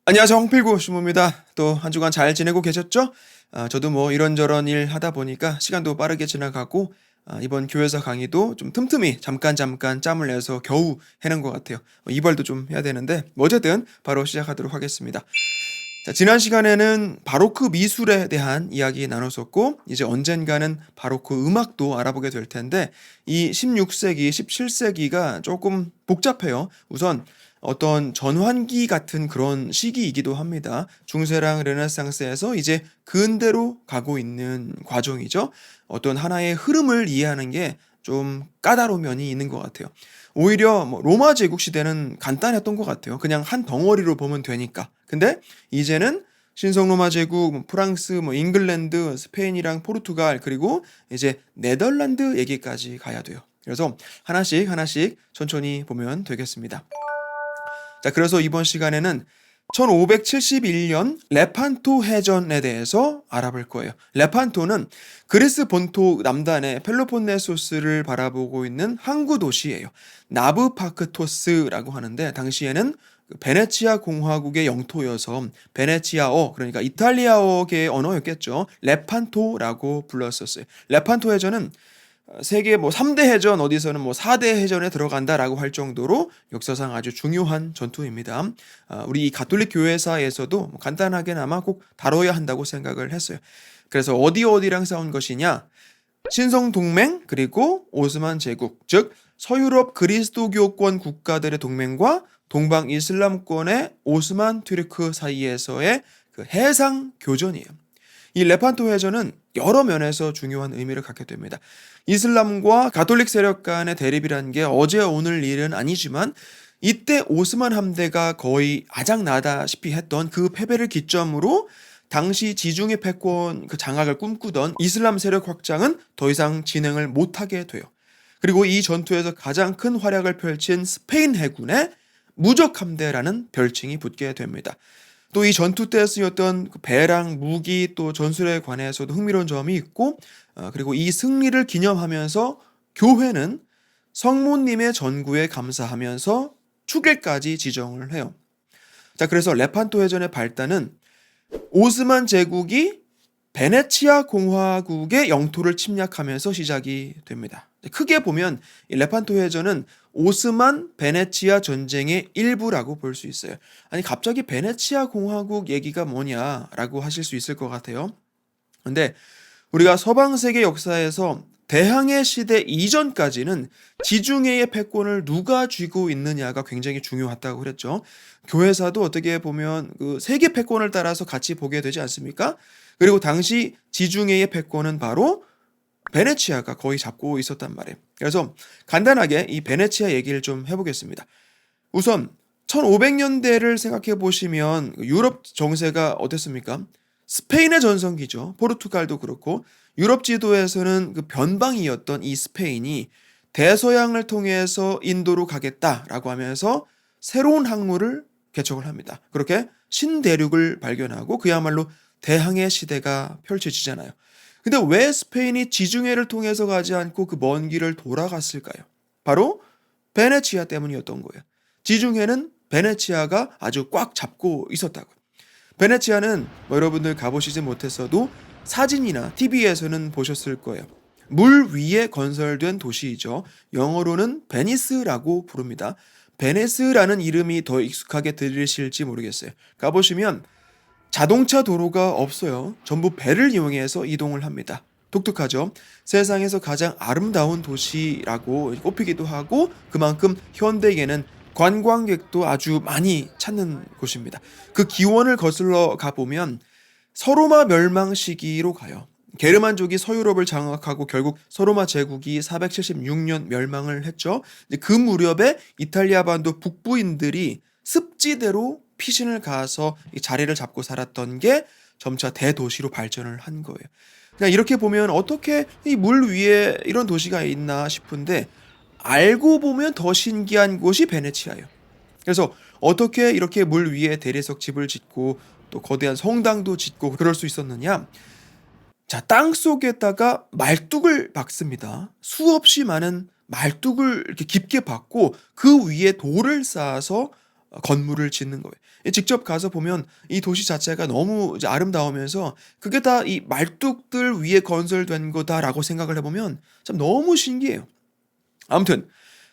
안녕하세요. 홍필구 신부입니다. 또 한 주간 잘 지내고 계셨죠? 저도 뭐 이런저런 일 하다 보니까 시간도 빠르게 지나가고 이번 교회에서 강의도 좀 틈틈이 잠깐 짬을 내서 겨우 해낸 것 같아요. 이발도 좀 해야 되는데 뭐 어쨌든 바로 시작하도록 하겠습니다. 자, 지난 시간에는 바로크 미술에 대한 이야기 나눴었고 이제 언젠가는 바로크 음악도 알아보게 될 텐데 이 16세기, 17세기가 조금 복잡해요. 우선 어떤 전환기 같은 그런 시기이기도 합니다. 중세랑 르네상스에서 이제 근대로 가고 있는 과정이죠. 어떤 하나의 흐름을 이해하는 게 좀 까다로운 면이 있는 것 같아요. 오히려 뭐 로마 제국 시대는 간단했던 것 같아요. 그냥 한 덩어리로 보면 되니까. 근데 이제는 신성 로마 제국, 뭐 프랑스, 뭐 잉글랜드, 스페인이랑 포르투갈 그리고 이제 네덜란드 얘기까지 가야 돼요. 그래서 하나씩 천천히 보면 되겠습니다. 자, 그래서 이번 시간에는 1571년 레판토 해전에 대해서 알아볼 거예요. 레판토는 그리스 본토 남단의 펠로폰네소스를 바라보고 있는 항구 도시예요. 나브파크토스라고 하는데 당시에는 베네치아 공화국의 영토여서 베네치아어, 그러니까 이탈리아어계의 언어였겠죠. 레판토라고 불렀었어요. 레판토 해전은 세계 뭐 3대 해전 어디서는 뭐 4대 해전에 들어간다라고 할 정도로 역사상 아주 중요한 전투입니다. 우리 이 가톨릭 교회사에서도 뭐 간단하게나마 꼭 다뤄야 한다고 생각을 했어요. 그래서 어디랑 싸운 것이냐? 신성 동맹 그리고 오스만 제국, 즉 서유럽 그리스도교권 국가들의 동맹과 동방 이슬람권의 오스만 튀르크 사이에서의 그 해상 교전이에요. 이 레판토 해전은 여러 면에서 중요한 의미를 갖게 됩니다. 이슬람과 가톨릭 세력 간의 대립이라는 게 어제 오늘 일은 아니지만 이때 오스만 함대가 거의 아작나다시피 했던 그 패배를 기점으로 당시 지중해 패권 그 장악을 꿈꾸던 이슬람 세력 확장은 더 이상 진행을 못하게 돼요. 그리고 이 전투에서 가장 큰 활약을 펼친 스페인 해군의 무적함대라는 별칭이 붙게 됩니다. 또 이 전투 때 쓰였던 배랑 무기 또 전술에 관해서도 흥미로운 점이 있고 그리고 이 승리를 기념하면서 교회는 성모님의 전구에 감사하면서 축일까지 지정을 해요. 자, 그래서 레판토 해전의 발단은 오스만 제국이 베네치아 공화국의 영토를 침략하면서 시작이 됩니다. 크게 보면 이 레판토 해전은 오스만 베네치아 전쟁의 일부라고 볼 수 있어요. 아니 갑자기 베네치아 공화국 얘기가 뭐냐라고 하실 수 있을 것 같아요. 근데 우리가 서방 세계 역사에서 대항해 시대 이전까지는 지중해의 패권을 누가 쥐고 있느냐가 굉장히 중요하다고 그랬죠. 교회사도 어떻게 보면 그 세계 패권을 따라서 같이 보게 되지 않습니까? 그리고 당시 지중해의 패권은 바로 베네치아가 거의 잡고 있었단 말이에요. 그래서 간단하게 이 베네치아 얘기를 좀 해보겠습니다. 우선 1500년대를 생각해 보시면 유럽 정세가 어땠습니까? 스페인의 전성기죠. 포르투갈도 그렇고 유럽 지도에서는 그 변방이었던 이 스페인이 대서양을 통해서 인도로 가겠다라고 하면서 새로운 항로를 개척을 합니다. 그렇게 신대륙을 발견하고 그야말로 대항해 시대가 펼쳐지잖아요. 근데 왜 스페인이 지중해를 통해서 가지 않고 그 먼 길을 돌아갔을까요? 바로 베네치아 때문이었던 거예요. 지중해는 베네치아가 아주 꽉 잡고 있었다고요. 베네치아는 뭐 여러분들 가보시지 못했어도 사진이나 TV에서는 보셨을 거예요. 물 위에 건설된 도시이죠. 영어로는 베니스라고 부릅니다. 베네스라는 이름이 더 익숙하게 들리실지 모르겠어요. 가보시면 자동차 도로가 없어요. 전부 배를 이용해서 이동을 합니다. 독특하죠? 세상에서 가장 아름다운 도시라고 꼽히기도 하고 그만큼 현대에는 관광객도 아주 많이 찾는 곳입니다. 그 기원을 거슬러 가보면 서로마 멸망 시기로 가요. 게르만족이 서유럽을 장악하고 결국 서로마 제국이 476년 멸망을 했죠. 그 무렵에 이탈리아 반도 북부인들이 습지대로 피신을 가서 자리를 잡고 살았던 게 점차 대도시로 발전을 한 거예요. 그냥 이렇게 보면 어떻게 이 물 위에 이런 도시가 있나 싶은데 알고 보면 더 신기한 곳이 베네치아예요. 그래서 어떻게 이렇게 물 위에 대리석 집을 짓고 또 거대한 성당도 짓고 그럴 수 있었느냐? 자, 땅 속에다가 말뚝을 박습니다. 수없이 많은 말뚝을 이렇게 깊게 박고 그 위에 돌을 쌓아서 건물을 짓는 거예요. 직접 가서 보면 이 도시 자체가 너무 이제 아름다우면서 그게 다 이 말뚝들 위에 건설된 거다라고 생각을 해 보면 참 너무 신기해요. 아무튼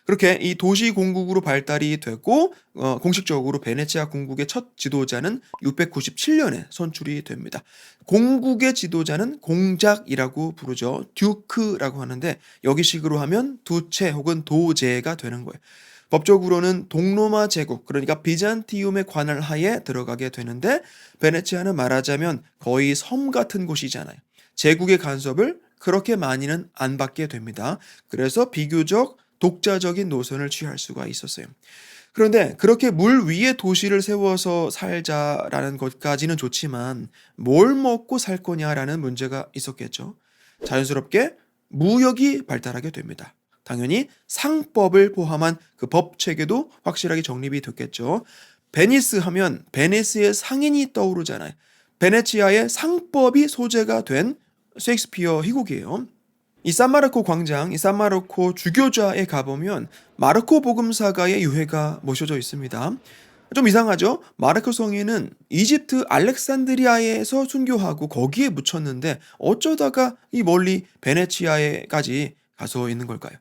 그렇게 이 도시 공국으로 발달이 됐고 공식적으로 베네치아 공국의 첫 지도자는 697년에 선출이 됩니다. 공국의 지도자는 공작이라고 부르죠. 듀크라고 하는데 여기식으로 하면 두체 혹은 도제가 되는 거예요. 법적으로는 동로마 제국, 그러니까 비잔티움의 관할 하에 들어가게 되는데 베네치아는 말하자면 거의 섬 같은 곳이잖아요. 제국의 간섭을 그렇게 많이는 안 받게 됩니다. 그래서 비교적 독자적인 노선을 취할 수가 있었어요. 그런데 그렇게 물 위에 도시를 세워서 살자라는 것까지는 좋지만 뭘 먹고 살 거냐라는 문제가 있었겠죠. 자연스럽게 무역이 발달하게 됩니다. 당연히 상법을 포함한 그 법 체계도 확실하게 정립이 됐겠죠. 베니스 하면 베니스의 상인이 떠오르잖아요. 베네치아의 상법이 소재가 된 셰익스피어 희곡이에요. 이 산마르코 광장, 이 산마르코 주교좌에 가보면 마르코 복음사가의 유해가 모셔져 있습니다. 좀 이상하죠? 마르코 성인은 이집트 알렉산드리아에서 순교하고 거기에 묻혔는데 어쩌다가 이 멀리 베네치아에까지 가서 있는 걸까요?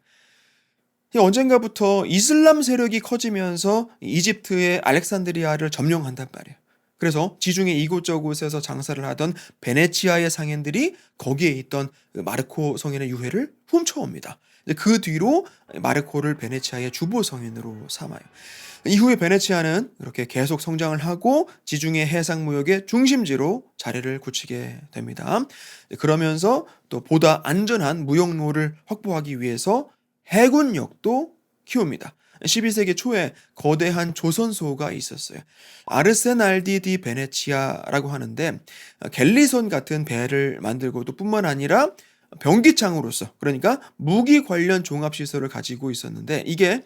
언젠가부터 이슬람 세력이 커지면서 이집트의 알렉산드리아를 점령한단 말이에요. 그래서 지중해 이곳저곳에서 장사를 하던 베네치아의 상인들이 거기에 있던 마르코 성인의 유해를 훔쳐옵니다. 그 뒤로 마르코를 베네치아의 주보 성인으로 삼아요. 이후에 베네치아는 이렇게 계속 성장을 하고 지중해 해상 무역의 중심지로 자리를 굳히게 됩니다. 그러면서 또 보다 안전한 무역로를 확보하기 위해서 해군력도 키웁니다. 12세기 초에 거대한 조선소가 있었어요. 아르세날디 디 베네치아라고 하는데 갤리선 같은 배를 만들고도 뿐만 아니라 병기창으로서, 그러니까 무기 관련 종합시설을 가지고 있었는데 이게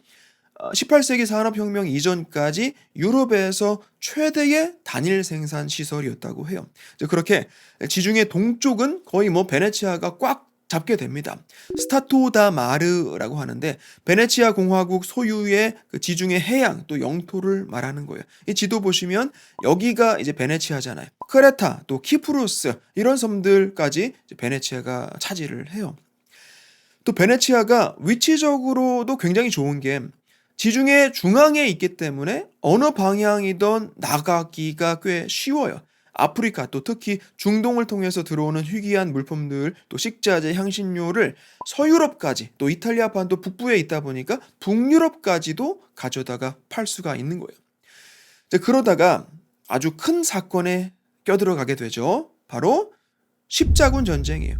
18세기 산업혁명 이전까지 유럽에서 최대의 단일 생산 시설이었다고 해요. 그렇게 지중해 동쪽은 거의 베네치아가 꽉 잡게 됩니다. 스타토 다 마르라고 하는데 베네치아 공화국 소유의 그 지중해 해양 또 영토를 말하는 거예요. 이 지도 보시면 여기가 이제 베네치아잖아요. 크레타 또 키프루스 이런 섬들까지 이제 베네치아가 차지를 해요. 또 베네치아가 위치적으로도 굉장히 좋은 게 지중해 중앙에 있기 때문에 어느 방향이든 나가기가 꽤 쉬워요. 아프리카 또 특히 중동을 통해서 들어오는 희귀한 물품들 또 식자재 향신료를 서유럽까지 또 이탈리아 반도 북부에 있다 보니까 북유럽까지도 가져다가 팔 수가 있는 거예요. 그러다가 아주 큰 사건에 껴들어가게 되죠. 바로 십자군 전쟁이에요.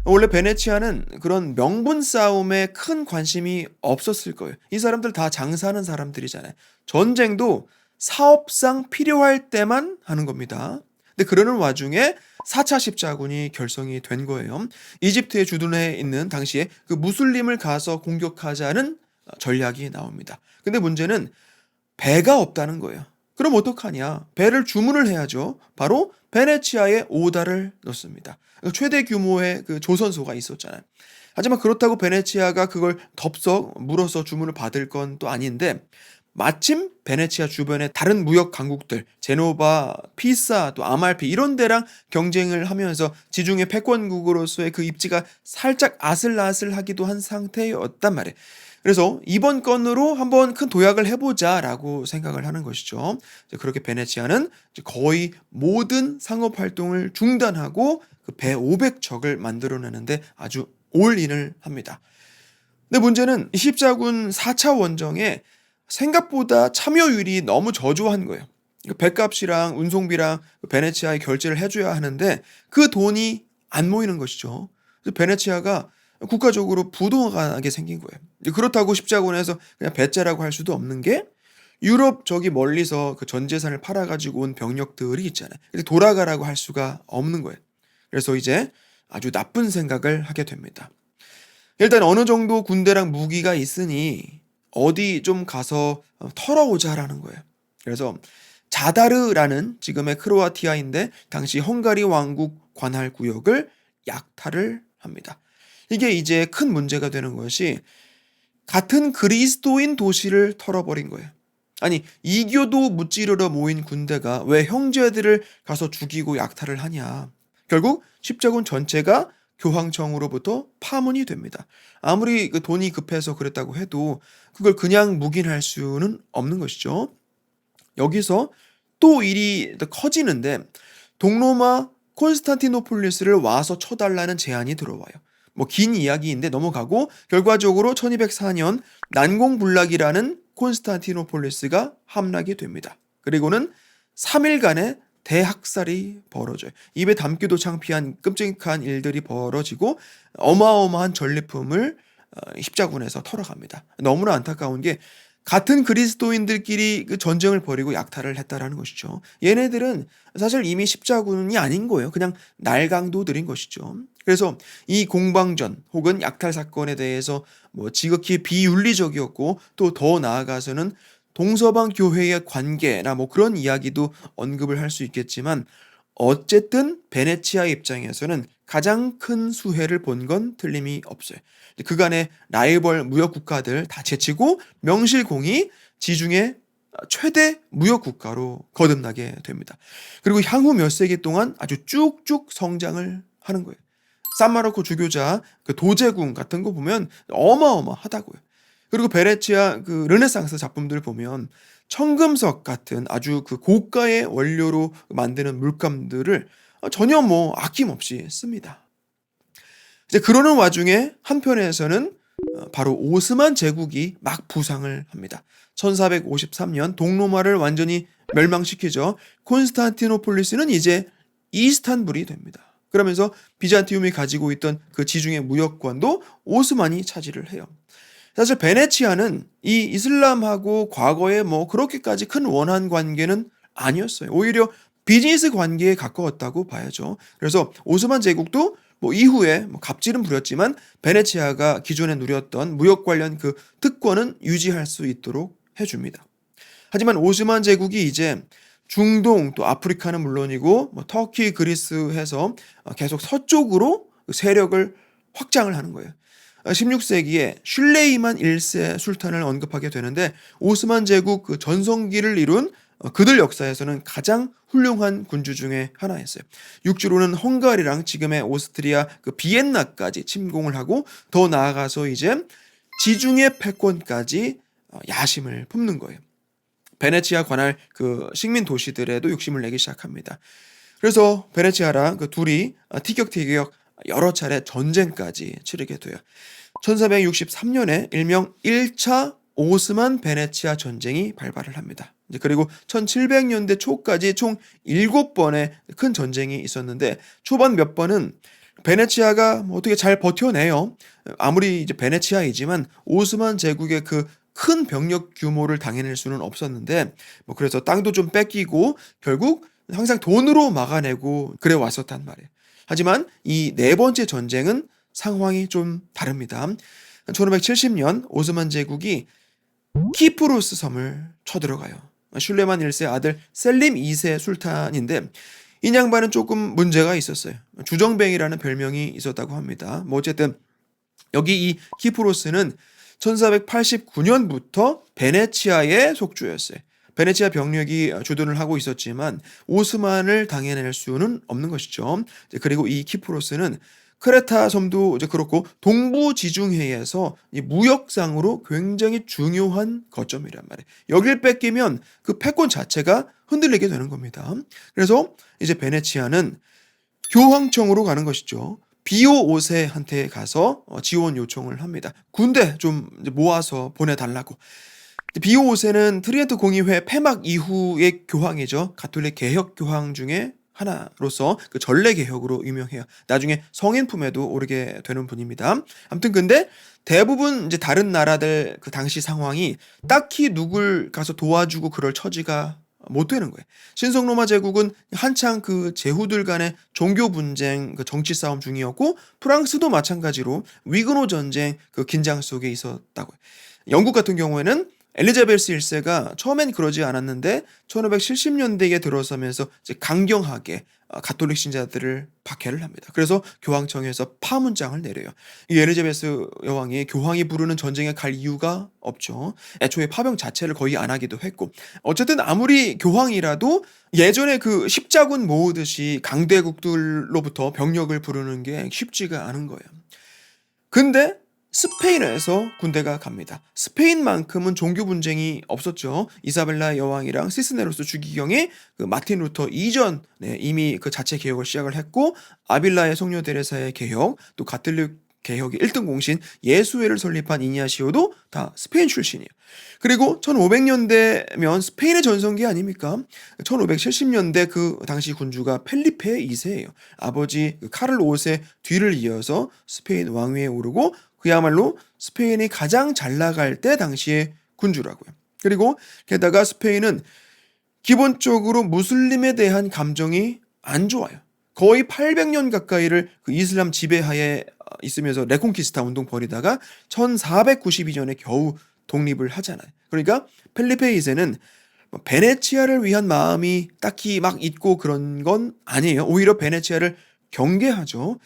원래 베네치아는 그런 명분 싸움에 큰 관심이 없었을 거예요. 이 사람들 다 장사하는 사람들이잖아요. 전쟁도 사업상 필요할 때만 하는 겁니다. 근데 그러는 와중에 4차 십자군이 결성이 된 거예요. 이집트에 주둔해 있는 당시에 그 무슬림을 가서 공격하자는 전략이 나옵니다. 근데 문제는 배가 없다는 거예요. 그럼 어떡하냐? 배를 주문을 해야죠. 바로 베네치아에 오다를 넣습니다. 최대 규모의 그 조선소가 있었잖아요. 하지만 그렇다고 베네치아가 그걸 덥석 물어서 주문을 받을 건 또 아닌데 마침 베네치아 주변의 다른 무역 강국들 제노바, 피사, 또 아말피 이런 데랑 경쟁을 하면서 지중해 패권국으로서의 그 입지가 살짝 아슬아슬하기도 한 상태였단 말이에요. 그래서 이번 건으로 한번 큰 도약을 해보자라고 생각을 하는 것이죠. 그렇게 베네치아는 거의 모든 상업 활동을 중단하고 그 배 500척을 만들어내는데 아주 올인을 합니다. 근데 문제는 십자군 4차 원정에 생각보다 참여율이 너무 저조한 거예요. 배값이랑 운송비랑 베네치아에 결제를 해줘야 하는데 그 돈이 안 모이는 것이죠. 그래서 베네치아가 국가적으로 부도가 나게 생긴 거예요. 그렇다고 십자군에서 그냥 배째라고 할 수도 없는 게 유럽 저기 멀리서 그 전 재산을 팔아가지고 온 병력들이 있잖아요. 근데 돌아가라고 할 수가 없는 거예요. 그래서 이제 아주 나쁜 생각을 하게 됩니다. 일단 어느 정도 군대랑 무기가 있으니 어디 좀 가서 털어오자라는 거예요. 그래서 자다르라는 지금의 크로아티아인데 당시 헝가리 왕국 관할 구역을 약탈을 합니다. 이게 이제 큰 문제가 되는 것이 같은 그리스도인 도시를 털어버린 거예요. 아니 이교도 무찌르러 모인 군대가 왜 형제들을 가서 죽이고 약탈을 하냐. 결국 십자군 전체가 교황청으로부터 파문이 됩니다. 아무리 그 돈이 급해서 그랬다고 해도 그걸 그냥 묵인할 수는 없는 것이죠. 여기서 또 일이 더 커지는데 동로마 콘스탄티노폴리스를 와서 쳐달라는 제안이 들어와요. 뭐 긴 이야기인데 넘어가고 결과적으로 1204년 난공불락이라는 콘스탄티노폴리스가 함락이 됩니다. 그리고는 3일간의 대학살이 벌어져요. 입에 담기도 창피한 끔찍한 일들이 벌어지고 어마어마한 전리품을 십자군에서 털어갑니다. 너무나 안타까운 게 같은 그리스도인들끼리 그 전쟁을 벌이고 약탈을 했다라는 것이죠. 얘네들은 사실 이미 십자군이 아닌 거예요. 그냥 날강도들인 것이죠. 그래서 이 공방전 혹은 약탈 사건에 대해서 뭐 지극히 비윤리적이었고 또 더 나아가서는 동서방 교회의 관계나 뭐 그런 이야기도 언급을 할 수 있겠지만 어쨌든 베네치아 입장에서는 가장 큰 수혜를 본 건 틀림이 없어요. 그간의 라이벌 무역 국가들 다 제치고 명실공히 지중해 최대 무역 국가로 거듭나게 됩니다. 그리고 향후 몇 세기 동안 아주 쭉쭉 성장을 하는 거예요. 산마르코 주교자 그 도제궁 같은 거 보면 어마어마하다고요. 그리고 베네치아 그 르네상스 작품들 보면 청금석 같은 아주 그 고가의 원료로 만드는 물감들을 전혀 뭐 아낌없이 씁니다. 이제 그러는 와중에 한편에서는 바로 오스만 제국이 막 부상을 합니다. 1453년 동로마를 완전히 멸망시키죠. 콘스탄티노폴리스는 이제 이스탄불이 됩니다. 그러면서 비잔티움이 가지고 있던 그 지중해 무역권도 오스만이 차지를 해요. 사실 베네치아는 이 이슬람하고 과거에 뭐 그렇게까지 큰 원한 관계는 아니었어요. 오히려 비즈니스 관계에 가까웠다고 봐야죠. 그래서 오스만 제국도 뭐 이후에 뭐 갑질은 부렸지만 베네치아가 기존에 누렸던 무역 관련 그 특권은 유지할 수 있도록 해줍니다. 하지만 오스만 제국이 이제 중동 또 아프리카는 물론이고 뭐 터키, 그리스 해서 계속 서쪽으로 세력을 확장을 하는 거예요. 16세기에 슐레이만 1세 술탄을 언급하게 되는데 오스만 제국 그 전성기를 이룬 그들 역사에서는 가장 훌륭한 군주 중에 하나였어요. 육지로는 헝가리랑 지금의 오스트리아 그 비엔나까지 침공을 하고 더 나아가서 이제 지중해 패권까지 야심을 품는 거예요. 베네치아 관할 그 식민 도시들에도 욕심을 내기 시작합니다. 그래서 베네치아랑 그 둘이 티격태격 여러 차례 전쟁까지 치르게 돼요. 1463년에 일명 1차 오스만 베네치아 전쟁이 발발을 합니다. 그리고 1700년대 초까지 총 7번의 큰 전쟁이 있었는데 초반 몇 번은 베네치아가 뭐 어떻게 잘 버텨내요. 아무리 이제 베네치아이지만 오스만 제국의 그 큰 병력 규모를 당해낼 수는 없었는데 뭐 그래서 땅도 좀 뺏기고 결국 항상 돈으로 막아내고 그래 왔었단 말이에요. 하지만 이 네 번째 전쟁은 상황이 좀 다릅니다. 1570년 오스만 제국이 키프루스 섬을 쳐들어가요. 슐레만 1세 아들 셀림 2세 술탄인데 이 양반은 조금 문제가 있었어요. 주정뱅이라는 별명이 있었다고 합니다. 뭐 어쨌든 여기 이 키프루스는 1489년부터 베네치아의 속주였어요. 베네치아 병력이 주둔을 하고 있었지만 오스만을 당해낼 수는 없는 것이죠. 그리고 이 키프로스는 크레타 섬도 이제 그렇고 동부 지중해에서 이 무역상으로 굉장히 중요한 거점이란 말이에요. 여길 뺏기면 그 패권 자체가 흔들리게 되는 겁니다. 그래서 이제 베네치아는 교황청으로 가는 것이죠. 비오 5세한테 가서 지원 요청을 합니다. 군대 좀 모아서 보내달라고. 비오 5세는 트리엔트 공의회 폐막 이후의 교황이죠. 가톨릭 개혁 교황 중에 하나로서 그 전례 개혁으로 유명해요. 나중에 성인 품에도 오르게 되는 분입니다. 아무튼 근데 대부분 이제 다른 나라들 그 당시 상황이 딱히 누굴 가서 도와주고 그럴 처지가 못 되는 거예요. 신성로마 제국은 한창 그 제후들 간의 종교 분쟁, 그 정치 싸움 중이었고 프랑스도 마찬가지로 위그노 전쟁 그 긴장 속에 있었다고요. 영국 같은 경우에는 엘리자베스 1세가 처음엔 그러지 않았는데 1570년대에 들어서면서 이제 강경하게 가톨릭 신자들을 박해를 합니다. 그래서 교황청에서 파문장을 내려요. 이 엘리자베스 여왕이 교황이 부르는 전쟁에 갈 이유가 없죠. 애초에 파병 자체를 거의 안 하기도 했고, 어쨌든 아무리 교황이라도 예전에 그 십자군 모으듯이 강대국들로부터 병력을 부르는 게 쉽지가 않은 거예요. 근데 스페인에서 군대가 갑니다. 스페인만큼은 종교 분쟁이 없었죠. 이사벨라 여왕이랑 시스네로스 주기경에 그 마틴 루터 이전에 이미 그 자체 개혁을 시작을 했고, 아빌라의 성녀 데레사의 개혁, 또 가톨릭 개혁의 1등 공신 예수회를 설립한 이냐시오도 다 스페인 출신이에요. 그리고 1500년대면 스페인의 전성기 아닙니까? 1570년대 그 당시 군주가 펠리페 2세예요. 아버지 카를 5세 뒤를 이어서 스페인 왕위에 오르고 그야말로 스페인이 가장 잘 나갈 때 당시의 군주라고요. 그리고 게다가 스페인은 기본적으로 무슬림에 대한 감정이 안 좋아요. 거의 800년 가까이를 그 이슬람 지배하에 있으면서 레콩키스타 운동 벌이다가 1492년에 겨우 독립을 하잖아요. 그러니까 펠리페 2세는 베네치아를 위한 마음이 딱히 막 있고 그런 건 아니에요. 오히려 베네치아를 경계하죠.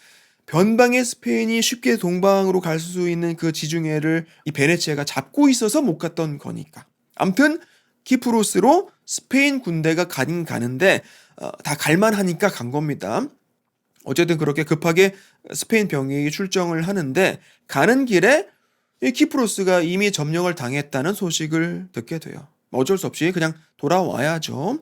변방의 스페인이 쉽게 동방으로 갈 수 있는 그 지중해를 이 베네치아가 잡고 있어서 못 갔던 거니까. 아무튼 키프로스로 스페인 군대가 가긴 가는데 다 갈만하니까 간 겁니다. 어쨌든 그렇게 급하게 스페인 병력이 출정을 하는데 가는 길에 이 키프로스가 이미 점령을 당했다는 소식을 듣게 돼요. 어쩔 수 없이 그냥 돌아와야죠.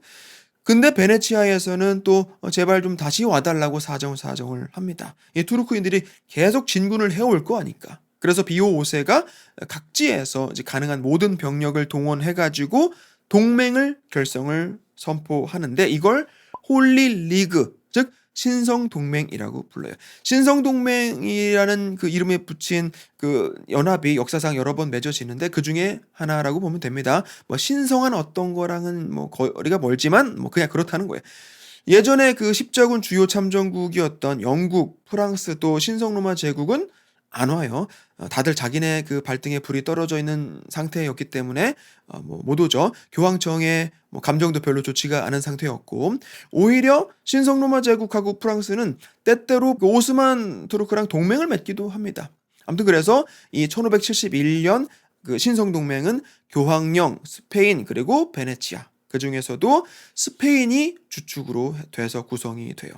근데 베네치아에서는 또 제발 좀 다시 와달라고 사정을 합니다. 이 투르크인들이 계속 진군을 해올 거 아니까. 그래서 비오 5세가 각지에서 이제 가능한 모든 병력을 동원해가지고 동맹을 결성을 선포하는데 이걸 홀리 리그, 즉 신성동맹이라고 불러요. 신성동맹이라는 그 이름에 붙인 그 연합이 역사상 여러 번 맺어지는데 그 중에 하나라고 보면 됩니다. 뭐 신성한 어떤 거랑은 뭐 거리가 멀지만 뭐 그냥 그렇다는 거예요. 예전에 그 십자군 주요 참전국이었던 영국, 프랑스 또 신성로마 제국은 안 와요. 다들 자기네 그 발등에 불이 떨어져 있는 상태였기 때문에 뭐 못 오죠. 교황청의 뭐 감정도 별로 좋지가 않은 상태였고, 오히려 신성로마 제국하고 프랑스는 때때로 그 오스만 투르크랑 동맹을 맺기도 합니다. 아무튼 그래서 이 1571년 그 신성동맹은 교황령, 스페인 그리고 베네치아, 그 중에서도 스페인이 주축으로 돼서 구성이 돼요.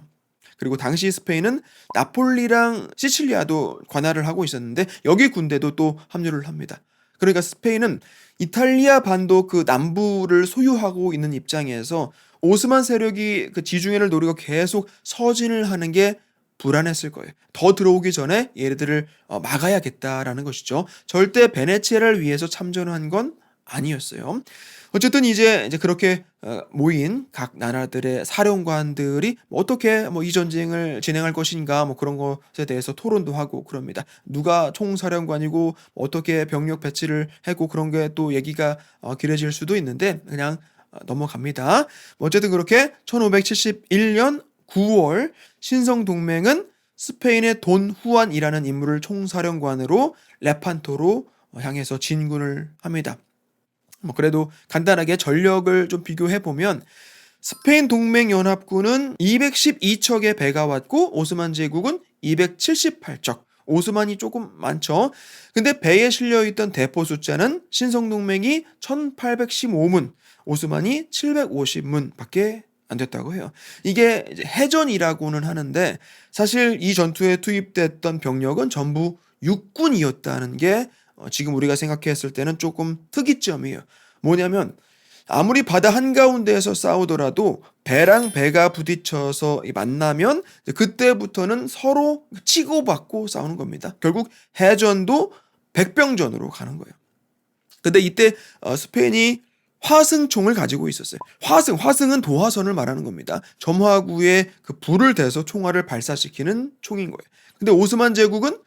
그리고 당시 스페인은 나폴리랑 시칠리아도 관할을 하고 있었는데 여기 군대도 또 합류를 합니다. 그러니까 스페인은 이탈리아 반도 그 남부를 소유하고 있는 입장에서 오스만 세력이 그 지중해를 노리고 계속 서진을 하는 게 불안했을 거예요. 더 들어오기 전에 얘네들을 막아야겠다라는 것이죠. 절대 베네치아를 위해서 참전한 건 아니었어요. 어쨌든 이제 그렇게 모인 각 나라들의 사령관들이 어떻게 뭐 이 전쟁을 진행할 것인가 뭐 그런 것에 대해서 토론도 하고 그럽니다. 누가 총사령관이고 어떻게 병력 배치를 하고 그런 게 또 얘기가 길어질 수도 있는데 그냥 넘어갑니다. 어쨌든 그렇게 1571년 9월 신성동맹은 스페인의 돈 후안이라는 인물을 총사령관으로 레판토로 향해서 진군을 합니다. 뭐 그래도 간단하게 전력을 좀 비교해 보면 스페인 동맹연합군은 212척의 배가 왔고 오스만 제국은 278척. 오스만이 조금 많죠. 근데 배에 실려있던 대포 숫자는 신성동맹이 1815문, 오스만이 750문 밖에 안 됐다고 해요. 이게 이제 해전이라고는 하는데 사실 이 전투에 투입됐던 병력은 전부 육군이었다는 게 지금 우리가 생각했을 때는 조금 특이점이에요. 뭐냐면 아무리 바다 한가운데에서 싸우더라도 배랑 배가 부딪혀서 만나면 그때부터는 서로 치고받고 싸우는 겁니다. 결국 해전도 백병전으로 가는 거예요. 근데 이때 스페인이 화승총을 가지고 있었어요. 화승은 도화선을 말하는 겁니다. 점화구에 그 불을 대서 총알을 발사시키는 총인 거예요. 근데 오스만 제국은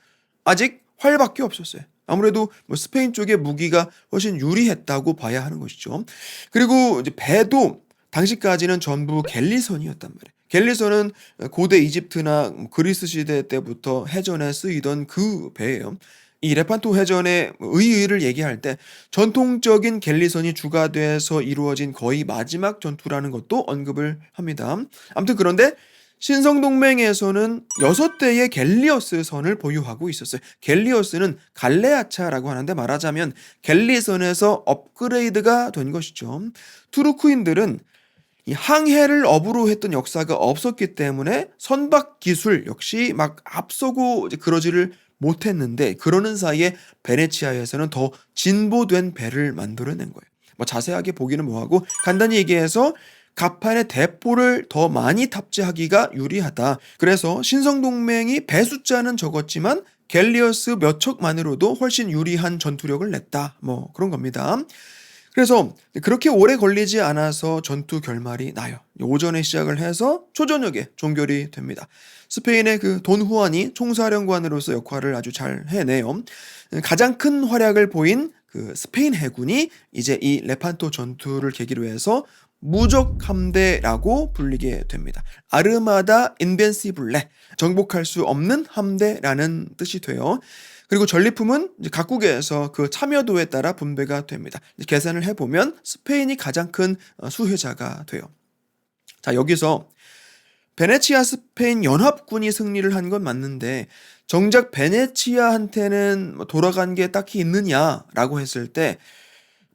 아직 활밖에 없었어요. 아무래도 뭐 스페인 쪽의 무기가 훨씬 유리했다고 봐야 하는 것이죠. 그리고 이제 배도 당시까지는 전부 갤리선이었단 말이에요. 갤리선은 고대 이집트나 그리스 시대 때부터 해전에 쓰이던 그 배예요. 이 레판토 해전의 의의를 얘기할 때 전통적인 갤리선이 주가 돼서 이루어진 거의 마지막 전투라는 것도 언급을 합니다. 아무튼 그런데 신성동맹에서는 6대의 갤리어스 선을 보유하고 있었어요. 갤리어스는 갈레아차라고 하는데 말하자면 갤리선에서 업그레이드가 된 것이죠. 투르크인들은 이 항해를 업으로 했던 역사가 없었기 때문에 선박 기술 역시 막 앞서고 그러지를 못했는데, 그러는 사이에 베네치아에서는 더 진보된 배를 만들어낸 거예요. 뭐 자세하게 보기는 뭐하고 간단히 얘기해서 갑판에 대포를 더 많이 탑재하기가 유리하다. 그래서 신성동맹이 배 숫자는 적었지만 갤리어스 몇 척만으로도 훨씬 유리한 전투력을 냈다. 뭐 그런 겁니다. 그래서 그렇게 오래 걸리지 않아서 전투 결말이 나요. 오전에 시작을 해서 초저녁에 종결이 됩니다. 스페인의 그 돈 후안이 총사령관으로서 역할을 아주 잘 해내요. 가장 큰 활약을 보인 그 스페인 해군이 이제 이 레판토 전투를 계기로 해서 무적 함대라고 불리게 됩니다. 아르마다 인벤시블레, 정복할 수 없는 함대라는 뜻이 돼요. 그리고 전리품은 이제 각국에서 그 참여도에 따라 분배가 됩니다. 계산을 해보면 스페인이 가장 큰 수혜자가 돼요. 자, 여기서 베네치아 스페인 연합군이 승리를 한 건 맞는데 정작 베네치아한테는 돌아간 게 딱히 있느냐라고 했을 때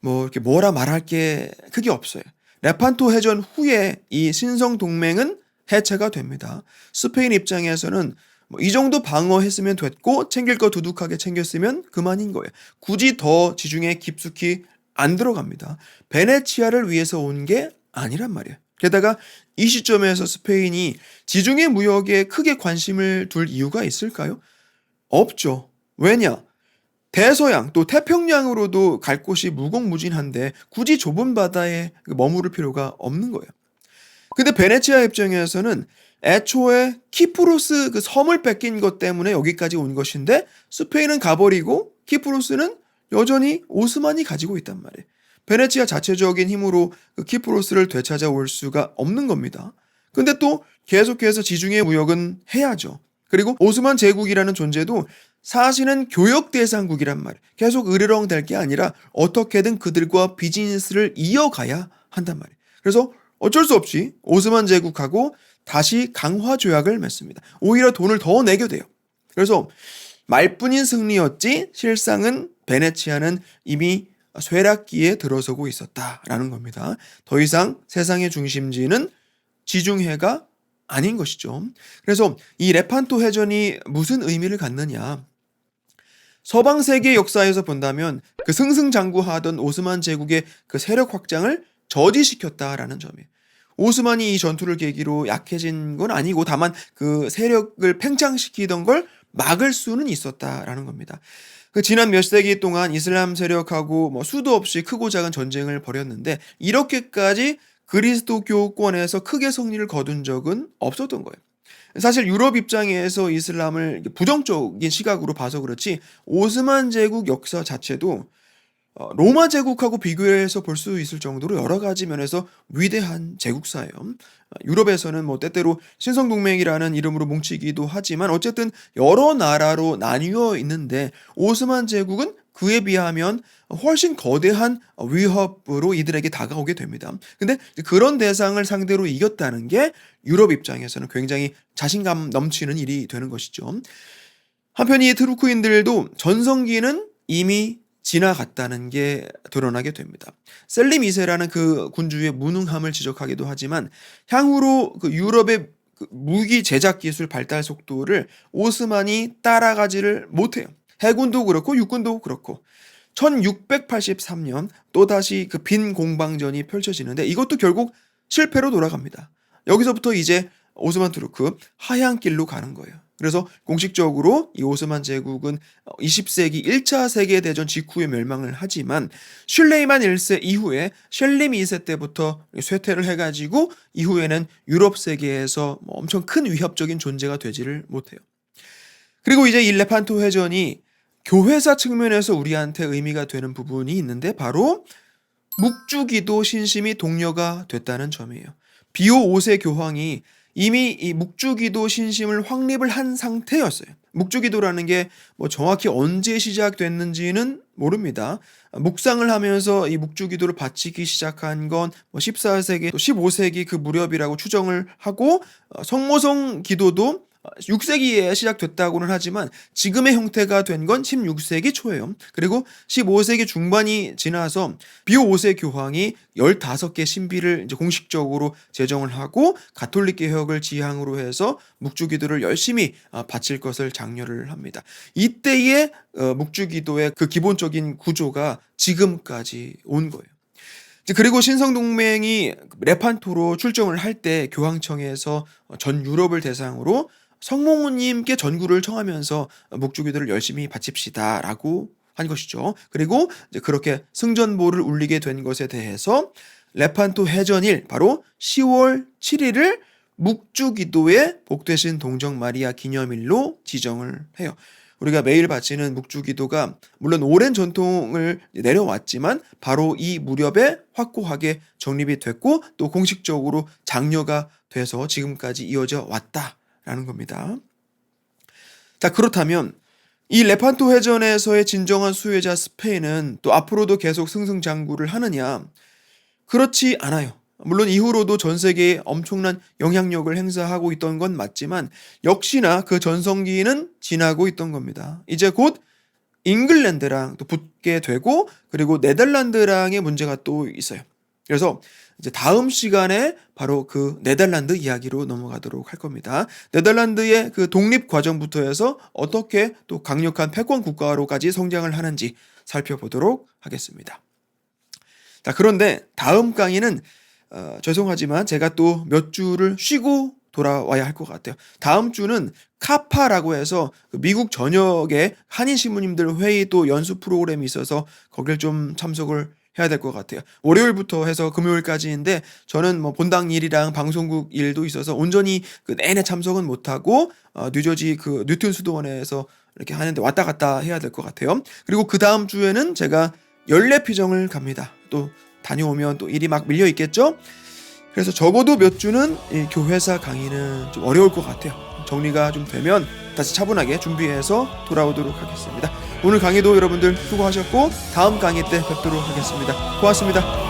뭐 이렇게 뭐라 말할 게 크게 없어요. 레판토 해전 후에 이 신성 동맹은 해체가 됩니다. 스페인 입장에서는 뭐 이 정도 방어했으면 됐고 챙길 거 두둑하게 챙겼으면 그만인 거예요. 굳이 더 지중해 깊숙이 안 들어갑니다. 베네치아를 위해서 온 게 아니란 말이에요. 게다가 이 시점에서 스페인이 지중해 무역에 크게 관심을 둘 이유가 있을까요? 없죠. 왜냐? 대서양 또 태평양으로도 갈 곳이 무궁무진한데 굳이 좁은 바다에 머무를 필요가 없는 거예요. 근데 베네치아 입장에서는 애초에 키프로스 그 섬을 뺏긴 것 때문에 여기까지 온 것인데 스페인은 가버리고 키프로스는 여전히 오스만이 가지고 있단 말이에요. 베네치아 자체적인 힘으로 그 키프로스를 되찾아올 수가 없는 겁니다. 근데 또 계속해서 지중해 무역은 해야죠. 그리고 오스만 제국이라는 존재도 사실은 교역 대상국이란 말이에요. 계속 으르렁댈 게 아니라 어떻게든 그들과 비즈니스를 이어가야 한단 말이에요. 그래서 어쩔 수 없이 오스만 제국하고 다시 강화 조약을 맺습니다. 오히려 돈을 더 내게 돼요. 그래서 말뿐인 승리였지 실상은 베네치아는 이미 쇠락기에 들어서고 있었다라는 겁니다. 더 이상 세상의 중심지는 지중해가 아닌 것이죠. 그래서 이 레판토 해전이 무슨 의미를 갖느냐. 서방 세계 역사에서 본다면 그 승승장구하던 오스만 제국의 그 세력 확장을 저지시켰다라는 점이에요. 오스만이 이 전투를 계기로 약해진 건 아니고 다만 그 세력을 팽창시키던 걸 막을 수는 있었다라는 겁니다. 그 지난 몇 세기 동안 이슬람 세력하고 뭐 수도 없이 크고 작은 전쟁을 벌였는데 이렇게까지 그리스도교권에서 크게 승리를 거둔 적은 없었던 거예요. 사실 유럽 입장에서 이슬람을 부정적인 시각으로 봐서 그렇지 오스만 제국 역사 자체도 로마 제국하고 비교해서 볼 수 있을 정도로 여러 가지 면에서 위대한 제국사예요. 유럽에서는 뭐 때때로 신성동맹이라는 이름으로 뭉치기도 하지만 어쨌든 여러 나라로 나뉘어 있는데 오스만 제국은 그에 비하면 훨씬 거대한 위협으로 이들에게 다가오게 됩니다. 근데 그런 대상을 상대로 이겼다는 게 유럽 입장에서는 굉장히 자신감 넘치는 일이 되는 것이죠. 한편 이 트루크인들도 전성기는 이미 지나갔다는 게 드러나게 됩니다. 셀림 2세라는 그 군주의 무능함을 지적하기도 하지만 향후로 그 유럽의 그 무기 제작 기술 발달 속도를 오스만이 따라가지를 못해요. 해군도 그렇고 육군도 그렇고 1683년 또다시 그 빈 공방전이 펼쳐지는데 이것도 결국 실패로 돌아갑니다. 여기서부터 이제 오스만 투르크 하향 길로 가는 거예요. 그래서 공식적으로 이 오스만 제국은 20세기 1차 세계대전 직후에 멸망을 하지만 슐레이만 1세 이후에 셸림 2세 때부터 쇠퇴를 해가지고 이후에는 유럽 세계에서 엄청 큰 위협적인 존재가 되지를 못해요. 그리고 이제 이 레판토 해전이 교회사 측면에서 우리한테 의미가 되는 부분이 있는데 바로 묵주기도 신심이 동료가 됐다는 점이에요. 비오 5세 교황이 이미 이 묵주기도 신심을 확립을 한 상태였어요. 묵주기도라는 게 뭐 정확히 언제 시작됐는지는 모릅니다. 묵상을 하면서 이 묵주기도를 바치기 시작한 건 뭐 14세기 또 15세기 그 무렵이라고 추정을 하고, 성모성 기도도 6세기에 시작됐다고는 하지만 지금의 형태가 된 건 16세기 초예요. 그리고 15세기 중반이 지나서 비오 5세 교황이 15개 신비를 이제 공식적으로 제정을 하고 가톨릭 개혁을 지향으로 해서 묵주기도를 열심히 바칠 것을 장려를 합니다. 이때의 묵주기도의 그 기본적인 구조가 지금까지 온 거예요. 그리고 신성동맹이 레판토로 출정을 할 때 교황청에서 전 유럽을 대상으로 성모님께 전구를 청하면서 묵주기도를 열심히 바칩시다라고 한 것이죠. 그리고 이제 그렇게 승전보를 울리게 된 것에 대해서 레판토 해전일 바로 10월 7일을 묵주기도의 복되신 동정 마리아 기념일로 지정을 해요. 우리가 매일 바치는 묵주기도가 물론 오랜 전통을 내려왔지만 바로 이 무렵에 확고하게 정립이 됐고 또 공식적으로 장려가 돼서 지금까지 이어져 왔다라는 겁니다. 자, 그렇다면 이 레판토 해전에서의 진정한 수혜자 스페인은 또 앞으로도 계속 승승장구를 하느냐? 그렇지 않아요. 물론 이후로도 전 세계에 엄청난 영향력을 행사하고 있던 건 맞지만 역시나 그 전성기는 지나고 있던 겁니다. 이제 곧 잉글랜드랑 또 붙게 되고 그리고 네덜란드랑의 문제가 또 있어요. 그래서 이제 다음 시간에 바로 그 네덜란드 이야기로 넘어가도록 할 겁니다. 네덜란드의 그 독립 과정부터 해서 어떻게 또 강력한 패권 국가로까지 성장을 하는지 살펴보도록 하겠습니다. 자, 그런데 다음 강의는 죄송하지만 제가 또 몇 주를 쉬고 돌아와야 할 것 같아요. 다음 주는 카파라고 해서 미국 전역에 한인 신부님들 회의 또 연수 프로그램이 있어서 거길 좀 참석을 해야 될 것 같아요. 월요일부터 해서 금요일까지인데 저는 뭐 본당 일이랑 방송국 일도 있어서 온전히 그 내내 참석은 못하고 뉴저지 그 뉴튼 수도원에서 이렇게 하는데 왔다 갔다 해야 될 것 같아요. 그리고 그 다음 주에는 제가 연례피정을 갑니다. 또 다녀오면 또 일이 막 밀려 있겠죠? 그래서 적어도 몇 주는 이 교회사 강의는 좀 어려울 것 같아요. 정리가 좀 되면 다시 차분하게 준비해서 돌아오도록 하겠습니다. 오늘 강의도 여러분들 수고하셨고 다음 강의 때 뵙도록 하겠습니다. 고맙습니다.